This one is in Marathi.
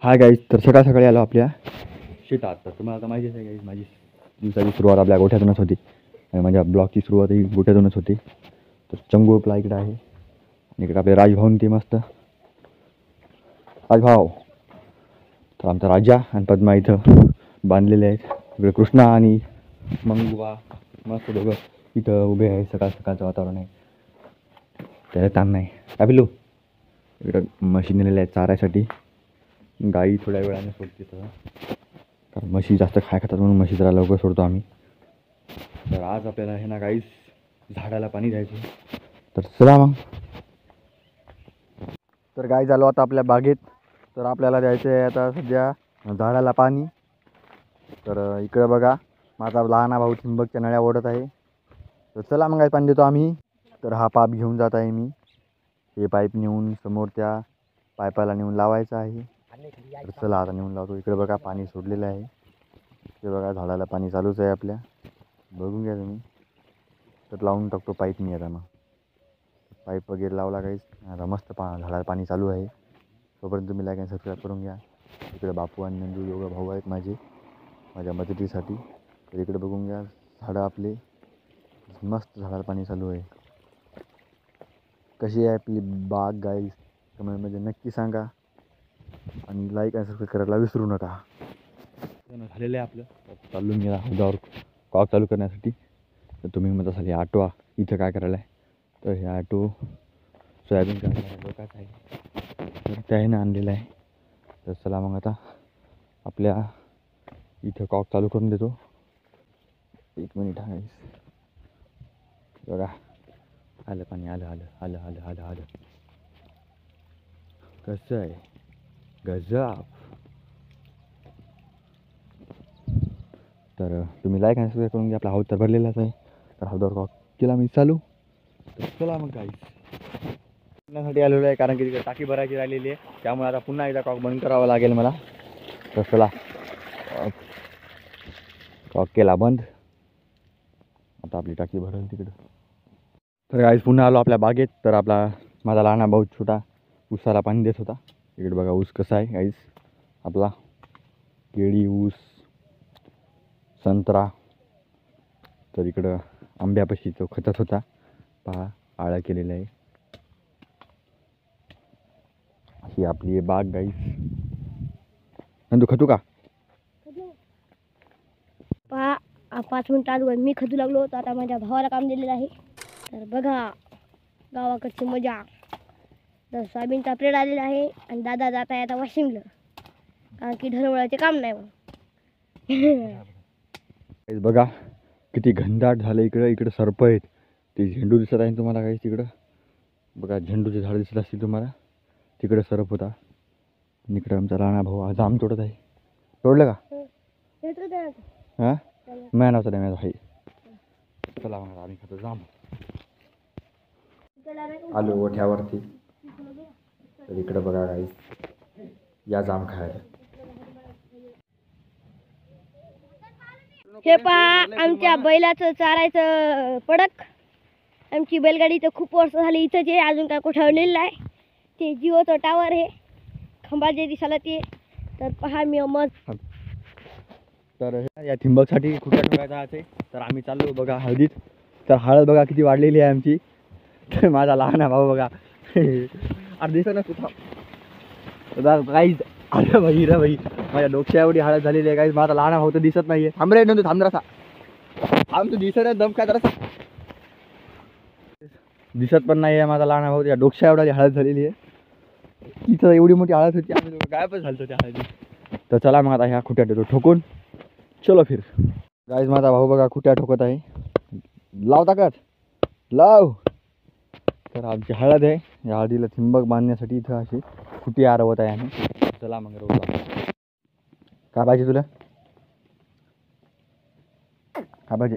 हाय गाईज, तर सकाळ सकाळी आलो आपल्या शेतात. तर तुम्हाला आता माहितीच आहे गाईज, माझी दिवसाची सुरुवात आपल्या गोठ्यातूनच होती आणि माझ्या ब्लॉगची सुरुवात ही गोठ्यातूनच होती. तर चंगू आपला इकडं आहे आणि इकडे आपले राजभाऊन ते मस्त राजभाव. तर आमचा राजा आणि पद्मा इथं बांधलेले आहेत. इकडे कृष्णा आणि मंगुवा मस्त दोघं इथं उभे आहे. सकाळ सकाळचं वातावरण आहे, त्याला ताण नाही. काय पिलू इकडं म्हशी नेलेल्या आहेत चारायसाठी. गाई थोड्या वेळाने सोडते तर, कारण म्हशी जास्त खाय खातात म्हणून म्हशी जरा लवकर सोडतो आम्ही. तर आज आपल्याला हे ना गाईस झाडाला पाणी द्यायचं. तर चला मग. तर गाई झालो आता आपल्या बागेत. तर आपल्याला द्यायचं आहे आता सध्या झाडाला पाणी. तर इकडं बघा माझा लहाना भाऊ ठिंबकच्या नळ्या ओढत आहे. तर चला मग पाणी देतो आम्ही. तर हा पाईप घेऊन जात आहे मी. हे पाईप नेऊन समोर त्या पाईपाला नेऊन लावायचं आहे. तर चला आता नेऊन लावतो. इकडे बघा पाणी सोडलेलं आहे. ते बघा झाडाला पाणी चालूच आहे आपल्या, बघून घ्या तुम्ही. तर लावून टाकतो पाईप मी आता. मग पाईप वगैरे लावला काहीच आता मस्त झाडाला पाणी चालू आहे. तोपर्यंत तुम्ही लाईक आणि सबस्क्राईब करून घ्या. इकडे बापू आणि नंदू दोघं भाऊ आहेत माझ्या मदतीसाठी. तर इकडे बघून घ्या झाडं आपले मस्त झाडाला पाणी चालू आहे. कशी आहे आपली बाग गाईस कमेंटमध्ये नक्की सांगा आणि लाईक आणि सबस्क्राईब करायला विसरू नका. झालेलं आहे आपलं. चालू मी हौदावर कॉक चालू करण्यासाठी. तर तुम्ही म्हणत असाल हे ऑटो इथं काय करायला आहे. तर हे ऑटो सोयाबीन काढायला लोकांचं आहे, तर त्याने आणलेलं आहे. तर चला मग आता आपल्या इथं कॉक चालू करून देतो. एक मिनिट आहे बघा. आलं पाणी, आलं आलं आलं आलं आलं आलं. कसं आहे गजब. तर तुम्ही लाईक आणि सबस्क्राईब करून घ्या. आपला हौद तर भरलेलाच आहे. तर हौदावर कॉक केला मी चालू. तर चला मग गाईस पुण्यासाठी आलेलो आहे, कारण की तिकडे टाकी भरायची राहिलेली आहे. त्यामुळे आता पुन्हा एकदा कॉक बंद करावा लागेल मला. तर चला कॉक केला बंद. आता आपली टाकी भरेल तिकडं. तर गाईस पुन्हा आलो आपल्या बागेत. तर आपला माझा लहाना भाऊ छोटा ऊसाला पाणी देत होता. इकडे बघा ऊस कसा आहे गाईस आपला. केळी, ऊस, संत्रा. तर इकडं आंब्यापाशी तो खतत होता पहा, आळा केलेला आहे. ही आपली बाग गाईस. नंदू खतू का पहा 5 मिनिट अगोदर मी खतू लागलो होतो. आता माझ्या भावाला काम दिलेलं आहे. तर बघा गावाकडची मजा. तर सोयाबीनचा प्रेड आलेला आहे आणि दादा जात आहे आता वाशिमला, कारण की ढरवळाचे काम नाही म्हणून. बघा किती घनदाट झालं इकडं. इकडं सर्प आहेत. ते झेंडू दिसत आहे तुम्हाला काही तिकडं बघा. झेंडूचे झाड दिसत असतील तुम्हाला. तिकडं सरप होता. इकडं आमचा राणा भाऊ जाम तोडत आहे. तोडलं का हां मॅनाचा डॅमेज आहे. चला मग आम्ही खातो जाम. आलो ओठ्यावरती. तर इकडं बघा गाईस या जाम खायला. हे पहा आमच्या बैलाचं चारायचं पडक. आमची बैलगाडी तर खूप वर्ष झाली इथंच आहे, अजून काय कुठं नेलेलं आहे. ते जिओचं टावर आहे, खंबा जे दिसायला ते. तर पहा मी मग तर या ठिंबकसाठी खुट्या ठोकायचा आहे. तर आम्ही चाललो बघा हळदीत. तर हळद बघा किती वाढलेली आहे आमची. तर माझा लहान भाऊ बघा अरे दिसत ना कुठं काहीच. अरे भाई रे भाई माझ्या डोक्या एवढी हळद झालेली आहे काहीच. माझा लहान भाऊ तर दिसत नाहीये. थांब रे नंतर थांब जरासा. थांब तू दिसत नाही दम काय जरासा. दिसत पण नाही आहे माझा लहान भाऊ. त्या डोक्या एवढी हळद झालेली आहे. तिथं एवढी मोठी हळद होती, आम्ही गायबच झालतो त्या हळदी. तर चला मग आता ह्या खुट्या देतो ठोकून. चलो फिर गाईज माझा भाऊ बघा खुट्या ठोकत आहे. लाव ताकद लाव. तर आमची हळद आहे. या हळदीला थिंबक बांधण्यासाठी इथं अशी खुटी आरवत आहे आम्ही. चला मग रोज काय पाहिजे तुला काय पाहिजे.